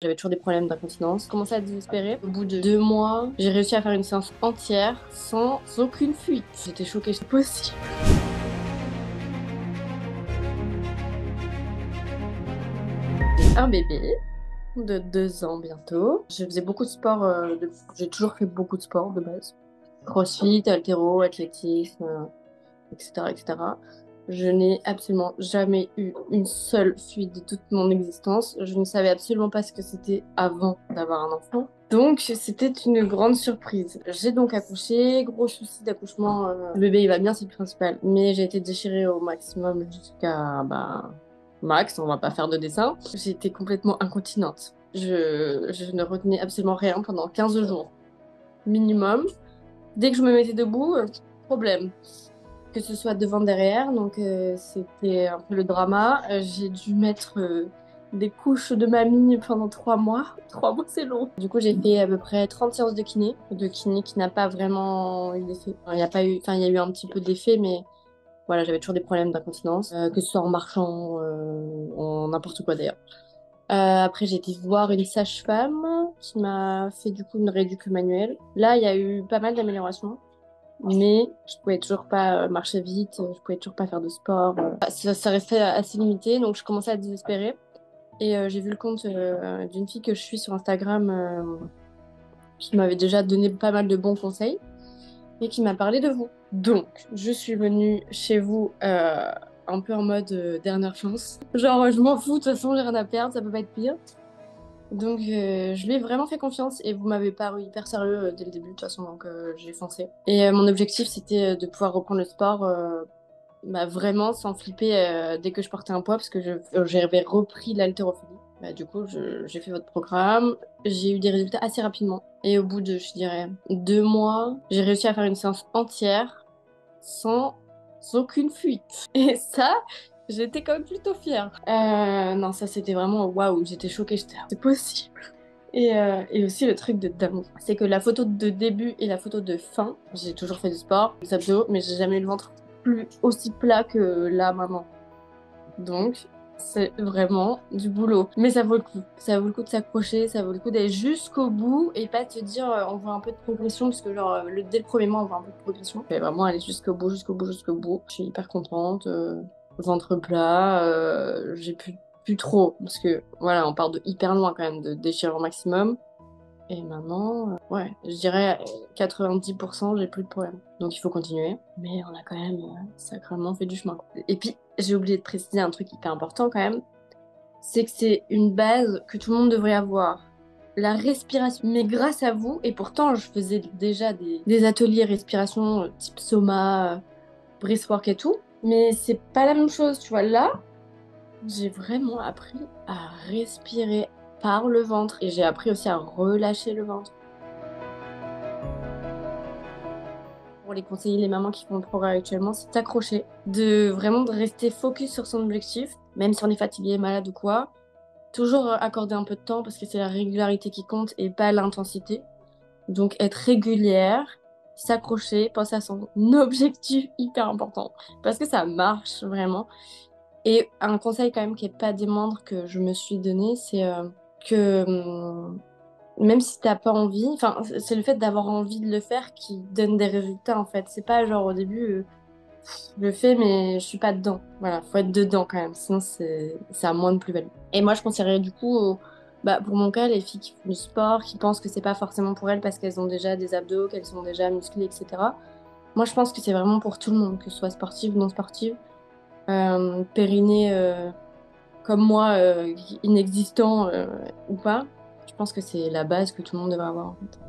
J'avais toujours des problèmes d'incontinence. Je commençais à désespérer. Au bout de 2 mois, j'ai réussi à faire une séance entière sans aucune fuite. J'étais choquée, c'est possible. J'ai un bébé de 2 ans bientôt. Je faisais beaucoup de sport, j'ai toujours fait beaucoup de sport de base. Crossfit, haltéro, athlétisme, etc., etc. Je n'ai absolument jamais eu une seule fuite de toute mon existence. Je ne savais absolument pas ce que c'était avant d'avoir un enfant. Donc, c'était une grande surprise. J'ai donc accouché, gros souci d'accouchement. Le bébé, il va bien, c'est le principal. Mais j'ai été déchirée au maximum jusqu'à, max, on va pas faire de dessin. J'ai été complètement incontinente. Je ne retenais absolument rien pendant 15 jours. Minimum. Dès que je me mettais debout, problème. Que ce soit devant, derrière, donc c'était un peu le drama. J'ai dû mettre des couches de mamie pendant 3 mois. 3 mois, c'est long. Du coup, j'ai fait à peu près 30 séances de kiné qui n'a pas vraiment eu d'effet. Il n'y a pas eu, enfin, il y a eu un petit peu d'effet, mais voilà, j'avais toujours des problèmes d'incontinence, que ce soit en marchant, en n'importe quoi d'ailleurs. Après, j'ai été voir une sage-femme qui m'a fait du coup une rééduque manuelle. Là, il y a eu pas mal d'améliorations. Mais je pouvais toujours pas marcher vite, je pouvais toujours pas faire de sport. Ça restait assez limité, donc je commençais à désespérer. Et j'ai vu le compte d'une fille que je suis sur Instagram qui m'avait déjà donné pas mal de bons conseils et qui m'a parlé de vous. Donc, je suis venue chez vous un peu en mode dernière chance. Genre, je m'en fous, de toute façon, j'ai rien à perdre, ça peut pas être pire. Donc, je lui ai vraiment fait confiance et vous m'avez paru hyper sérieux dès le début, de toute façon, donc j'ai foncé. Et mon objectif, c'était de pouvoir reprendre le sport vraiment sans flipper dès que je portais un poids, parce que j'avais repris l'haltérophilie. Du coup, j'ai fait votre programme, j'ai eu des résultats assez rapidement. Et au bout de, je dirais, 2 mois, j'ai réussi à faire une séance entière sans aucune fuite. Et ça, j'étais quand même plutôt fière. Non, ça c'était vraiment waouh, j'étais choquée, j'étais là, c'est possible. Et aussi le truc de dingue, c'est que la photo de début et la photo de fin, j'ai toujours fait du sport, des abdos, mais j'ai jamais eu le ventre plus aussi plat que là maintenant. Donc, c'est vraiment du boulot. Mais ça vaut le coup. Ça vaut le coup de s'accrocher, ça vaut le coup d'aller jusqu'au bout et pas te dire on voit un peu de progression, parce que genre dès le premier mois on voit un peu de progression. Et vraiment aller jusqu'au bout, jusqu'au bout, jusqu'au bout. Je suis hyper contente. Ventre plat, j'ai plus trop, parce que voilà, on part de hyper loin quand même, de déchirure maximum. Et maintenant, ouais, je dirais 90%, j'ai plus de problème. Donc il faut continuer. Mais on a quand même sacrément fait du chemin, quoi. Et puis, j'ai oublié de préciser un truc hyper important quand même, c'est que c'est une base que tout le monde devrait avoir. La respiration. Mais grâce à vous, et pourtant je faisais déjà des ateliers respiration type soma, breathwork et tout, mais c'est pas la même chose, tu vois. Là, j'ai vraiment appris à respirer par le ventre et j'ai appris aussi à relâcher le ventre. Pour les conseiller, les mamans qui font le programme actuellement, c'est d'accrocher, de rester focus sur son objectif, même si on est fatigué, malade ou quoi. Toujours accorder un peu de temps parce que c'est la régularité qui compte et pas l'intensité. Donc être régulière, s'accrocher, penser à son objectif hyper important parce que ça marche vraiment. Et un conseil quand même qui est pas des moindres que je me suis donné, c'est que même si t'as pas envie, enfin c'est le fait d'avoir envie de le faire qui donne des résultats en fait. C'est pas genre au début je le fais mais je suis pas dedans. Voilà, faut être dedans quand même, sinon c'est à moins de plus-value. Et moi je conseillerais du coup pour mon cas les filles qui font du sport, qui pensent que c'est pas forcément pour elles parce qu'elles ont déjà des abdos, qu'elles sont déjà musclées, etc. Moi je pense que c'est vraiment pour tout le monde, que ce soit sportive ou non sportive. Périnée comme moi, inexistant ou pas, je pense que c'est la base que tout le monde devrait avoir en fait.